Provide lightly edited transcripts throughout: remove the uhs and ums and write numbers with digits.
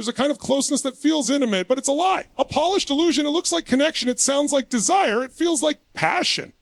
There's a kind of closeness that feels intimate, but it's a lie. A polished illusion. It looks like connection. It sounds like desire. It feels like passion.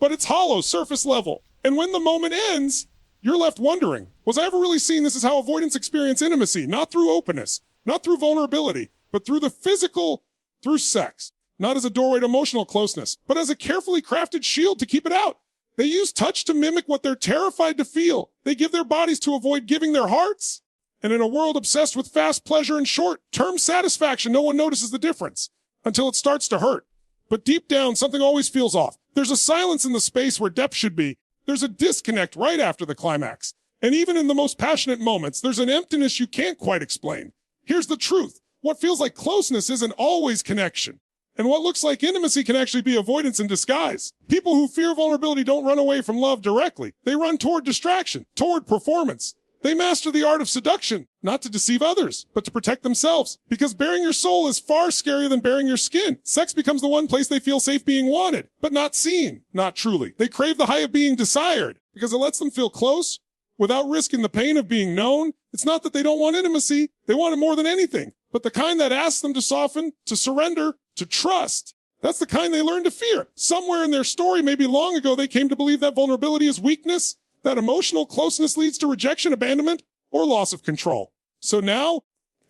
But it's hollow, surface level. And when the moment ends, you're left wondering, was I ever really seeing this as how avoidants experience intimacy? Not through openness, not through vulnerability, but through the physical, through sex. Not as a doorway to emotional closeness, but as a carefully crafted shield to keep it out. They use touch to mimic what they're terrified to feel. They give their bodies to avoid giving their hearts. And in a world obsessed with fast pleasure and short-term satisfaction, no one notices the difference until it starts to hurt. But deep down, something always feels off. There's a silence in the space where depth should be. There's a disconnect right after the climax. And even in the most passionate moments, there's an emptiness you can't quite explain. Here's the truth. What feels like closeness isn't always connection. And what looks like intimacy can actually be avoidance in disguise. People who fear vulnerability don't run away from love directly. They run toward distraction, toward performance. They master the art of seduction, not to deceive others, but to protect themselves. Because bearing your soul is far scarier than bearing your skin. Sex becomes the one place they feel safe being wanted, but not seen, not truly. They crave the high of being desired because it lets them feel close without risking the pain of being known. It's not that they don't want intimacy. They want it more than anything, but the kind that asks them to soften, to surrender, to trust. That's the kind they learn to fear. Somewhere in their story, maybe long ago, they came to believe that vulnerability is weakness, that emotional closeness leads to rejection, abandonment, or loss of control. So now,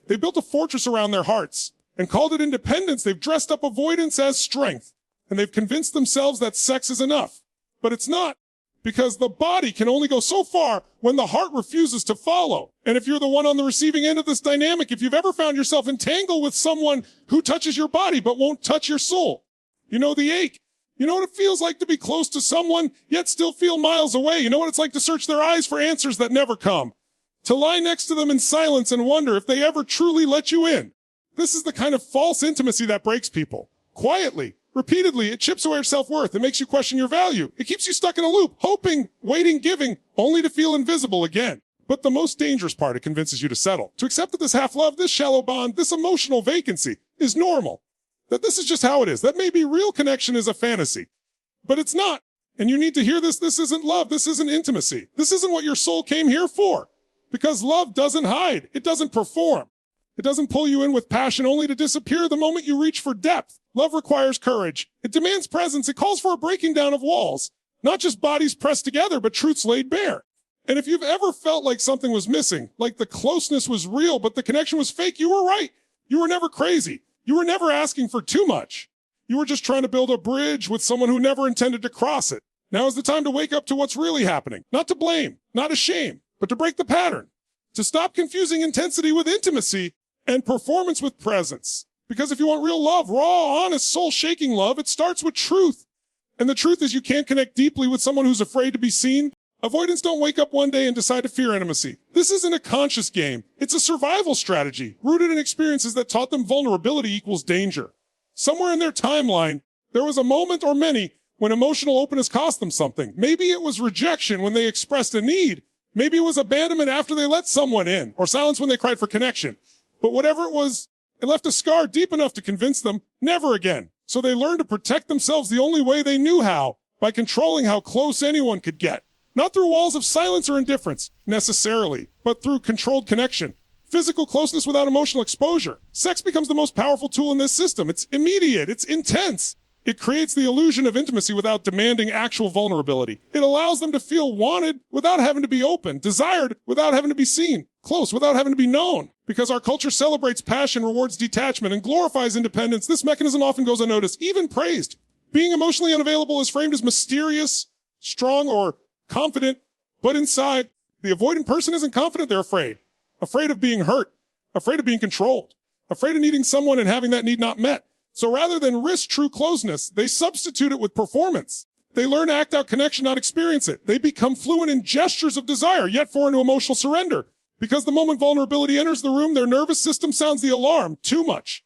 they've built a fortress around their hearts and called it independence. They've dressed up avoidance as strength, and they've convinced themselves that sex is enough. But it's not, because the body can only go so far when the heart refuses to follow. And if you're the one on the receiving end of this dynamic, if you've ever found yourself entangled with someone who touches your body but won't touch your soul, you know the ache. You know what it feels like to be close to someone, yet still feel miles away. You know what it's like to search their eyes for answers that never come. To lie next to them in silence and wonder if they ever truly let you in. This is the kind of false intimacy that breaks people. Quietly, repeatedly, it chips away your self-worth. It makes you question your value. It keeps you stuck in a loop, hoping, waiting, giving, only to feel invisible again. But the most dangerous part, it convinces you to settle. To accept that this half-love, this shallow bond, this emotional vacancy is normal. That this is just how it is. That maybe real connection is a fantasy. But it's not. And you need to hear this. This isn't love. This isn't intimacy. This isn't what your soul came here for. Because love doesn't hide. It doesn't perform. It doesn't pull you in with passion only to disappear the moment you reach for depth. Love requires courage. It demands presence. It calls for a breaking down of walls. Not just bodies pressed together, but truths laid bare. And if you've ever felt like something was missing, like the closeness was real, but the connection was fake, you were right. You were never crazy. You were never asking for too much. You were just trying to build a bridge with someone who never intended to cross it. Now is the time to wake up to what's really happening. Not to blame, not to shame, but to break the pattern. To stop confusing intensity with intimacy and performance with presence. Because if you want real love, raw, honest, soul-shaking love, it starts with truth. And the truth is you can't connect deeply with someone who's afraid to be seen. Avoidants don't wake up one day and decide to fear intimacy. This isn't a conscious game. It's a survival strategy, rooted in experiences that taught them vulnerability equals danger. Somewhere in their timeline, there was a moment or many when emotional openness cost them something. Maybe it was rejection when they expressed a need. Maybe it was abandonment after they let someone in, or silence when they cried for connection. But whatever it was, it left a scar deep enough to convince them never again. So they learned to protect themselves the only way they knew how, by controlling how close anyone could get. Not through walls of silence or indifference, necessarily, but through controlled connection. Physical closeness without emotional exposure. Sex becomes the most powerful tool in this system. It's immediate. It's intense. It creates the illusion of intimacy without demanding actual vulnerability. It allows them to feel wanted without having to be open, desired without having to be seen, close without having to be known. Because our culture celebrates passion, rewards detachment, and glorifies independence, this mechanism often goes unnoticed, even praised. Being emotionally unavailable is framed as mysterious, strong, or confident, but inside, the avoidant person isn't confident, they're afraid. Afraid of being hurt, afraid of being controlled, afraid of needing someone and having that need not met. So rather than risk true closeness, they substitute it with performance. They learn to act out connection, not experience it. They become fluent in gestures of desire, yet foreign to emotional surrender. Because the moment vulnerability enters the room, their nervous system sounds the alarm. Too much,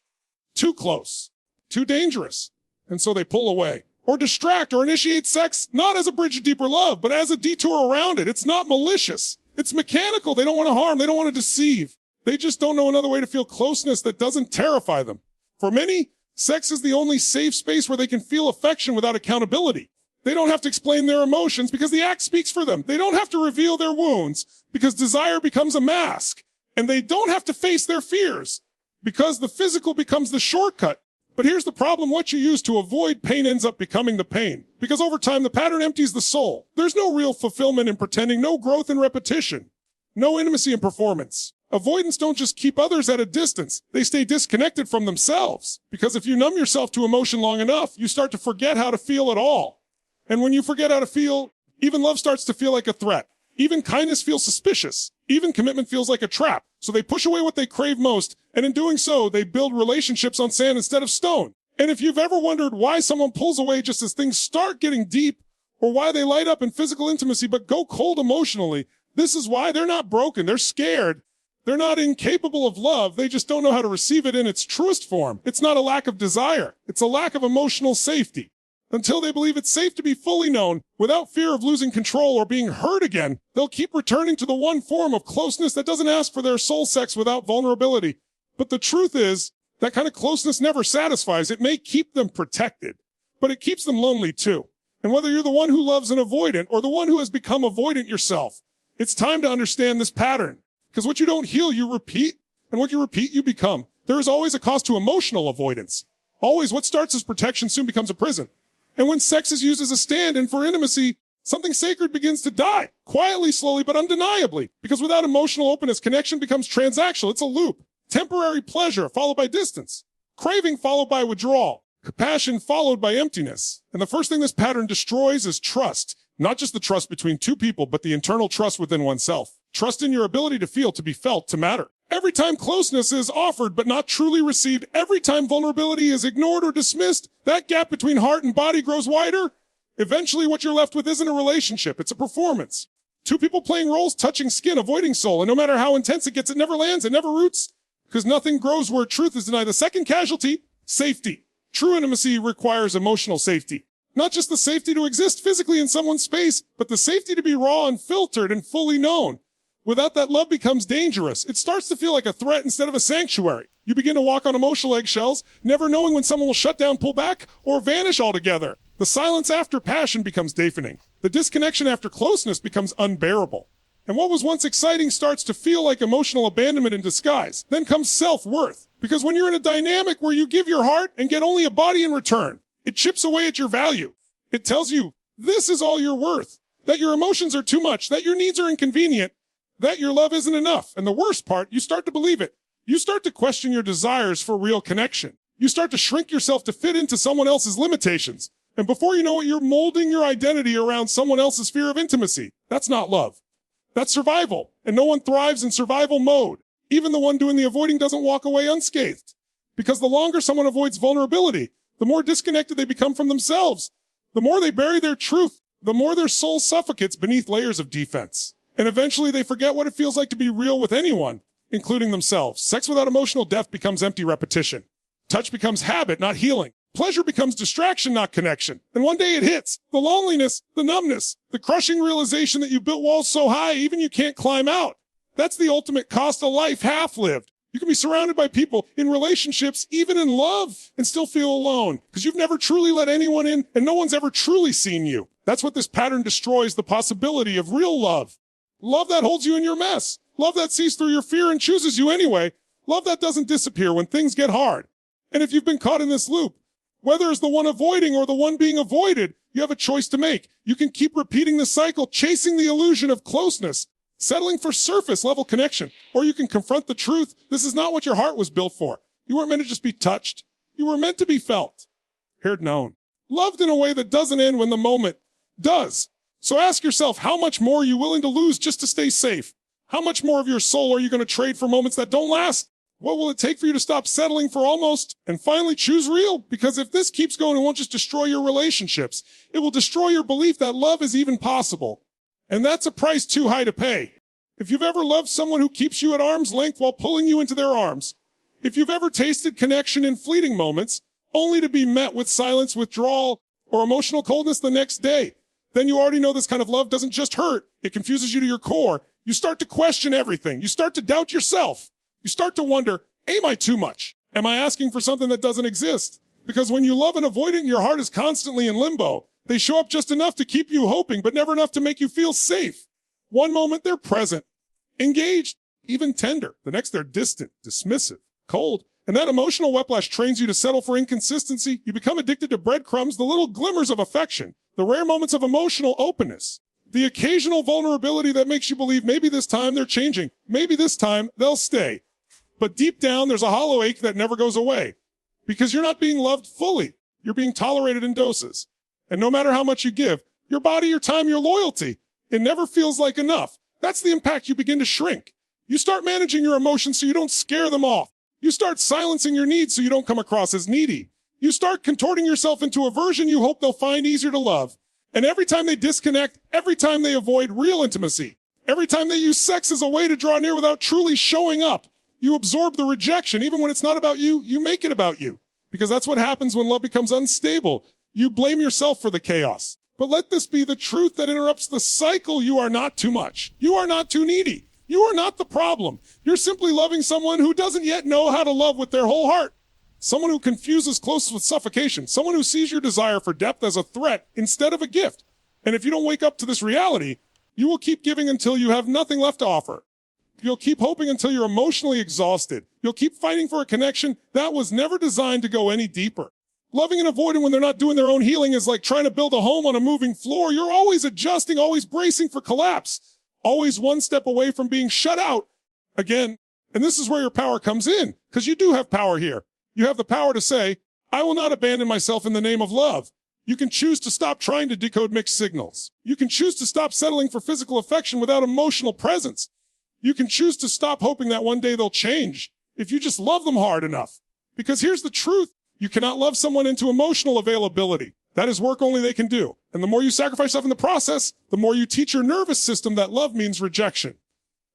too close, too dangerous. And so they pull away. Or distract or initiate sex, not as a bridge to deeper love, but as a detour around it. It's not malicious. It's mechanical. They don't want to harm. They don't want to deceive. They just don't know another way to feel closeness that doesn't terrify them. For many, sex is the only safe space where they can feel affection without accountability. They don't have to explain their emotions because the act speaks for them. They don't have to reveal their wounds because desire becomes a mask. And they don't have to face their fears because the physical becomes the shortcut. But here's the problem. What you use to avoid pain ends up becoming the pain. Because over time, the pattern empties the soul. There's no real fulfillment in pretending, no growth in repetition, no intimacy in performance. Avoidants don't just keep others at a distance. They stay disconnected from themselves. Because if you numb yourself to emotion long enough, you start to forget how to feel at all. And when you forget how to feel, even love starts to feel like a threat. Even kindness feels suspicious. Even commitment feels like a trap. So they push away what they crave most, and in doing so, they build relationships on sand instead of stone. And if you've ever wondered why someone pulls away just as things start getting deep, or why they light up in physical intimacy but go cold emotionally, this is why. They're not broken. They're scared. They're not incapable of love. They just don't know how to receive it in its truest form. It's not a lack of desire. It's a lack of emotional safety. Until they believe it's safe to be fully known, without fear of losing control or being hurt again, they'll keep returning to the one form of closeness that doesn't ask for their soul sex without vulnerability. But the truth is, that kind of closeness never satisfies. It may keep them protected, but it keeps them lonely too. And whether you're the one who loves an avoidant or the one who has become avoidant yourself, it's time to understand this pattern. Because what you don't heal, you repeat, and what you repeat, you become. There is always a cost to emotional avoidance. Always, what starts as protection soon becomes a prison. And when sex is used as a stand-in for intimacy, something sacred begins to die, quietly, slowly, but undeniably. Because without emotional openness, connection becomes transactional. It's a loop. Temporary pleasure followed by distance. Craving followed by withdrawal. Compassion followed by emptiness. And the first thing this pattern destroys is trust. Not just the trust between two people, but the internal trust within oneself. Trust in your ability to feel, to be felt, to matter. Every time closeness is offered but not truly received, every time vulnerability is ignored or dismissed, that gap between heart and body grows wider. Eventually, what you're left with isn't a relationship, it's a performance. Two people playing roles, touching skin, avoiding soul, and no matter how intense it gets, it never lands, it never roots, because nothing grows where truth is denied. The second casualty, safety. True intimacy requires emotional safety. Not just the safety to exist physically in someone's space, but the safety to be raw, unfiltered, and fully known. Without that, love becomes dangerous. It starts to feel like a threat instead of a sanctuary. You begin to walk on emotional eggshells, never knowing when someone will shut down, pull back, or vanish altogether. The silence after passion becomes deafening. The disconnection after closeness becomes unbearable. And what was once exciting starts to feel like emotional abandonment in disguise. Then comes self-worth. Because when you're in a dynamic where you give your heart and get only a body in return, it chips away at your value. It tells you this is all you're worth, that your emotions are too much, that your needs are inconvenient, that your love isn't enough. And the worst part, you start to believe it. You start to question your desires for real connection. You start to shrink yourself to fit into someone else's limitations. And before you know it, you're molding your identity around someone else's fear of intimacy. That's not love. That's survival. And no one thrives in survival mode. Even the one doing the avoiding doesn't walk away unscathed. Because the longer someone avoids vulnerability, the more disconnected they become from themselves. The more they bury their truth, the more their soul suffocates beneath layers of defense. And eventually they forget what it feels like to be real with anyone, including themselves. Sex without emotional depth becomes empty repetition. Touch becomes habit, not healing. Pleasure becomes distraction, not connection. And one day it hits. The loneliness, the numbness, the crushing realization that you built walls so high even you can't climb out. That's the ultimate cost of life half-lived. You can be surrounded by people, in relationships, even in love, and still feel alone. Because you've never truly let anyone in, and no one's ever truly seen you. That's what this pattern destroys, the possibility of real love. Love that holds you in your mess. Love that sees through your fear and chooses you anyway. Love that doesn't disappear when things get hard. And if you've been caught in this loop, whether it's the one avoiding or the one being avoided, you have a choice to make. You can keep repeating the cycle, chasing the illusion of closeness, settling for surface level connection, or you can confront the truth. This is not what your heart was built for. You weren't meant to just be touched. You were meant to be felt, heard, known, loved in a way that doesn't end when the moment does. So ask yourself, how much more are you willing to lose just to stay safe? How much more of your soul are you going to trade for moments that don't last? What will it take for you to stop settling for almost and finally choose real? Because if this keeps going, it won't just destroy your relationships. It will destroy your belief that love is even possible. And that's a price too high to pay. If you've ever loved someone who keeps you at arm's length while pulling you into their arms, if you've ever tasted connection in fleeting moments, only to be met with silence, withdrawal, or emotional coldness the next day, then you already know this kind of love doesn't just hurt. It confuses you to your core. You start to question everything. You start to doubt yourself. You start to wonder, am I too much? Am I asking for something that doesn't exist? Because when you love an avoidant, your heart is constantly in limbo. They show up just enough to keep you hoping, but never enough to make you feel safe. One moment they're present, engaged, even tender. The next they're distant, dismissive, cold. And that emotional whiplash trains you to settle for inconsistency. You become addicted to breadcrumbs, the little glimmers of affection, the rare moments of emotional openness, the occasional vulnerability that makes you believe maybe this time they're changing. Maybe this time they'll stay. But deep down, there's a hollow ache that never goes away because you're not being loved fully. You're being tolerated in doses. And no matter how much you give, your body, your time, your loyalty, it never feels like enough. That's the impact. You begin to shrink. You start managing your emotions so you don't scare them off. You start silencing your needs so you don't come across as needy. You start contorting yourself into a version you hope they'll find easier to love. And every time they disconnect, every time they avoid real intimacy, every time they use sex as a way to draw near without truly showing up, you absorb the rejection. Even when it's not about you, you make it about you. Because that's what happens when love becomes unstable. You blame yourself for the chaos. But let this be the truth that interrupts the cycle. You are not too much. You are not too needy. You are not the problem. You're simply loving someone who doesn't yet know how to love with their whole heart. Someone who confuses closeness with suffocation. Someone who sees your desire for depth as a threat instead of a gift. And if you don't wake up to this reality, you will keep giving until you have nothing left to offer. You'll keep hoping until you're emotionally exhausted. You'll keep fighting for a connection that was never designed to go any deeper. Loving and avoiding when they're not doing their own healing is like trying to build a home on a moving floor. You're always adjusting, always bracing for collapse, always one step away from being shut out again. And this is where your power comes in, because you do have power here. You have the power to say, I will not abandon myself in the name of love. You can choose to stop trying to decode mixed signals. You can choose to stop settling for physical affection without emotional presence. You can choose to stop hoping that one day they'll change if you just love them hard enough. Because here's the truth. You cannot love someone into emotional availability. That is work only they can do. And the more you sacrifice yourself in the process, the more you teach your nervous system that love means rejection.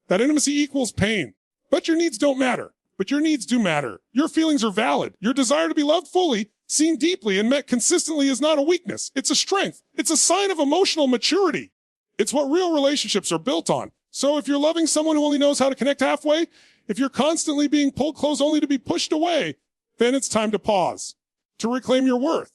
That intimacy equals pain. But your needs don't matter. But your needs do matter. Your feelings are valid. Your desire to be loved fully, seen deeply, and met consistently is not a weakness. It's a strength. It's a sign of emotional maturity. It's what real relationships are built on. So if you're loving someone who only knows how to connect halfway, if you're constantly being pulled close only to be pushed away, then it's time to pause, to reclaim your worth,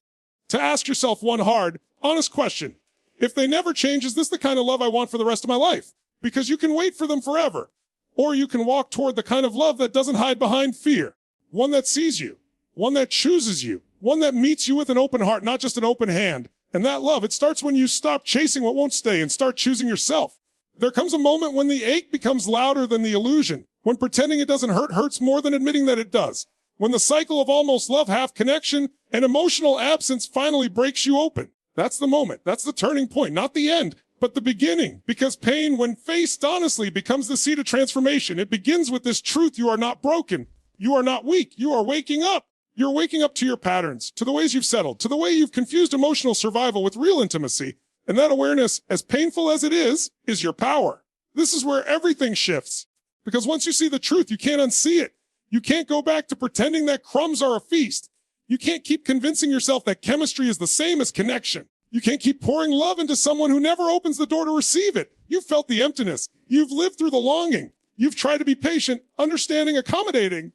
to ask yourself one hard, honest question. If they never change, is this the kind of love I want for the rest of my life? Because you can wait for them forever. Or you can walk toward the kind of love that doesn't hide behind fear. One that sees you. One that chooses you. One that meets you with an open heart, not just an open hand. And that love, it starts when you stop chasing what won't stay and start choosing yourself. There comes a moment when the ache becomes louder than the illusion. When pretending it doesn't hurt hurts more than admitting that it does. When the cycle of almost love, half connection, and emotional absence finally breaks you open. That's the moment. That's the turning point. Not the end, but the beginning. Because pain, when faced honestly, becomes the seed of transformation. It begins with this truth: you are not broken. You are not weak. You are waking up. You're waking up to your patterns, to the ways you've settled, to the way you've confused emotional survival with real intimacy. And that awareness, as painful as it is your power. This is where everything shifts. Because once you see the truth, you can't unsee it. You can't go back to pretending that crumbs are a feast. You can't keep convincing yourself that chemistry is the same as connection. You can't keep pouring love into someone who never opens the door to receive it. You've felt the emptiness. You've lived through the longing. You've tried to be patient, understanding, accommodating,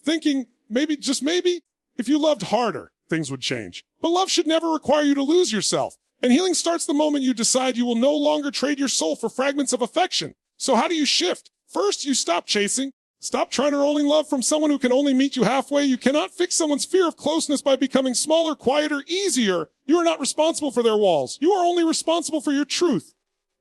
thinking maybe, just maybe, if you loved harder, things would change. But love should never require you to lose yourself. And healing starts the moment you decide you will no longer trade your soul for fragments of affection. So how do you shift? First, you stop chasing. Stop trying to only love from someone who can only meet you halfway. You cannot fix someone's fear of closeness by becoming smaller, quieter, easier. You are not responsible for their walls. You are only responsible for your truth.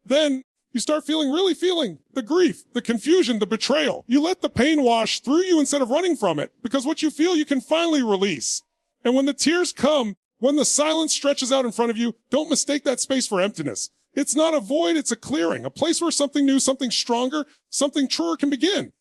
Then you start really feeling the grief, the confusion, the betrayal. You let the pain wash through you instead of running from it, because what you feel you can finally release. And when the tears come, when the silence stretches out in front of you, don't mistake that space for emptiness. It's not a void, it's a clearing, a place where something new, something stronger, something truer can begin.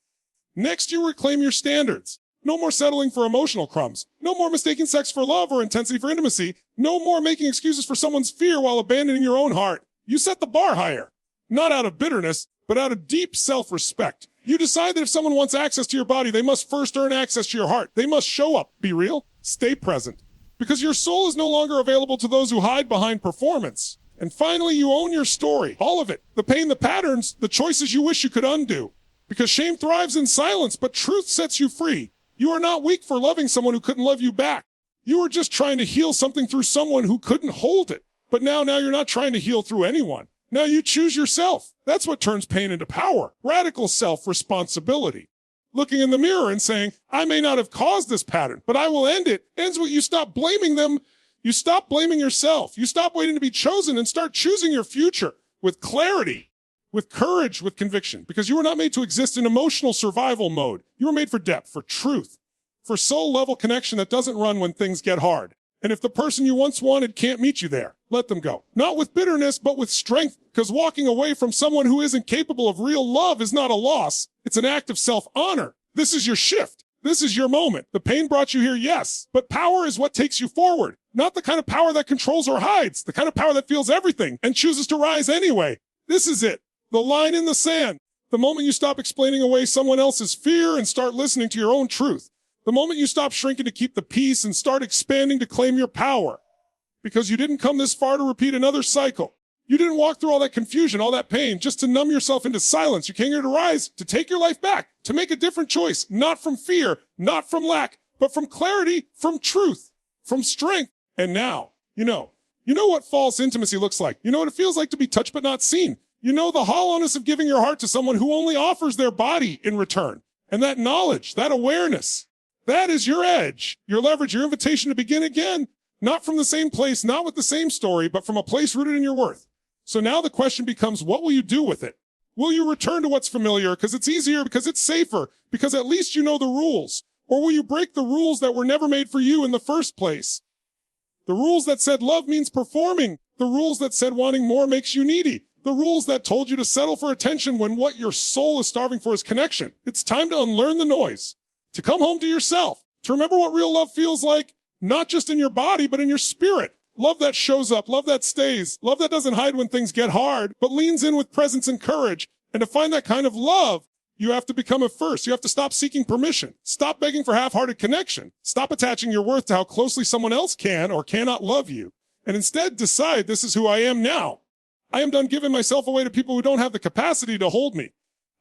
Next, you reclaim your standards. No more settling for emotional crumbs. No more mistaking sex for love or intensity for intimacy. No more making excuses for someone's fear while abandoning your own heart. You set the bar higher. Not out of bitterness, but out of deep self-respect. You decide that if someone wants access to your body, they must first earn access to your heart. They must show up, be real, stay present. Because your soul is no longer available to those who hide behind performance. And finally, you own your story. All of it. The pain, the patterns, the choices you wish you could undo. Because shame thrives in silence, but truth sets you free. You are not weak for loving someone who couldn't love you back. You were just trying to heal something through someone who couldn't hold it. But now you're not trying to heal through anyone. Now you choose yourself. That's what turns pain into power. Radical self-responsibility. looking in the mirror and saying, I may not have caused this pattern, but I will end it, ends with you stop blaming them. You stop blaming yourself. You stop waiting to be chosen and start choosing your future with clarity, with courage, with conviction, because you were not made to exist in emotional survival mode. You were made for depth, for truth, for soul level connection that doesn't run when things get hard. And if the person you once wanted can't meet you there, let them go. Not with bitterness, but with strength, because walking away from someone who isn't capable of real love is not a loss. It's an act of self-honor. This is your shift. This is your moment. The pain brought you here, yes, but power is what takes you forward. Not the kind of power that controls or hides, the kind of power that feels everything and chooses to rise anyway. This is it. The line in the sand. The moment you stop explaining away someone else's fear and start listening to your own truth. The moment you stop shrinking to keep the peace and start expanding to claim your power. Because you didn't come this far to repeat another cycle. You didn't walk through all that confusion, all that pain, just to numb yourself into silence. You came here to rise, to take your life back, to make a different choice, not from fear, not from lack, but from clarity, from truth, from strength. And now, you know what false intimacy looks like. You know what it feels like to be touched but not seen. You know the hollowness of giving your heart to someone who only offers their body in return. And that knowledge, that awareness, that is your edge, your leverage, your invitation to begin again. Not from the same place, not with the same story, but from a place rooted in your worth. So now the question becomes, what will you do with it? Will you return to what's familiar because it's easier, because it's safer, because at least you know the rules? Or will you break the rules that were never made for you in the first place? The rules that said love means performing. The rules that said wanting more makes you needy. The rules that told you to settle for attention when what your soul is starving for is connection. It's time to unlearn the noise, to come home to yourself, to remember what real love feels like, not just in your body, but in your spirit. Love that shows up, love that stays, love that doesn't hide when things get hard, but leans in with presence and courage. And to find that kind of love, you have to become it first. You have to stop seeking permission. Stop begging for half-hearted connection. Stop attaching your worth to how closely someone else can or cannot love you. And instead decide, this is who I am now. I am done giving myself away to people who don't have the capacity to hold me.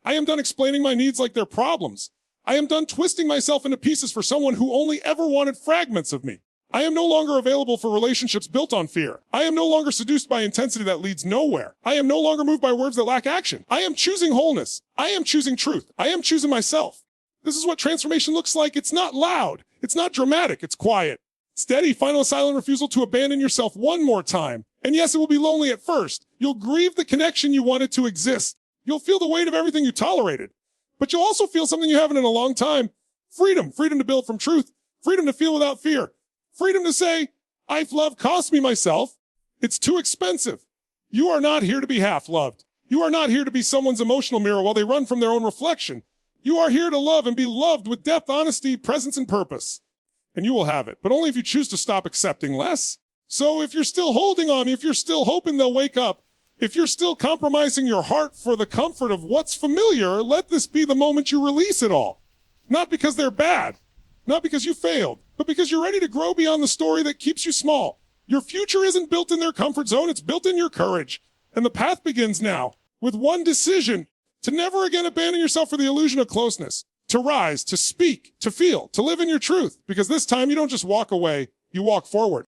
I am done explaining my needs like they're problems. I am done twisting myself into pieces for someone who only ever wanted fragments of me. I am no longer available for relationships built on fear. I am no longer seduced by intensity that leads nowhere. I am no longer moved by words that lack action. I am choosing wholeness. I am choosing truth. I am choosing myself. This is what transformation looks like. It's not loud. It's not dramatic. It's quiet. Steady, final, silent refusal to abandon yourself one more time. And yes, it will be lonely at first. You'll grieve the connection you wanted to exist. You'll feel the weight of everything you tolerated. But you'll also feel something you haven't in a long time. Freedom. Freedom to build from truth. Freedom to feel without fear. Freedom to say, I've love cost me myself. It's too expensive. You are not here to be half loved. You are not here to be someone's emotional mirror while they run from their own reflection. You are here to love and be loved with depth, honesty, presence, and purpose. And you will have it, but only if you choose to stop accepting less. So if you're still holding on, if you're still hoping they'll wake up, if you're still compromising your heart for the comfort of what's familiar, let this be the moment you release it all. Not because they're bad, not because you failed, but because you're ready to grow beyond the story that keeps you small. Your future isn't built in their comfort zone, it's built in your courage. And the path begins now, with one decision, to never again abandon yourself for the illusion of closeness, to rise, to speak, to feel, to live in your truth, because this time you don't just walk away, you walk forward.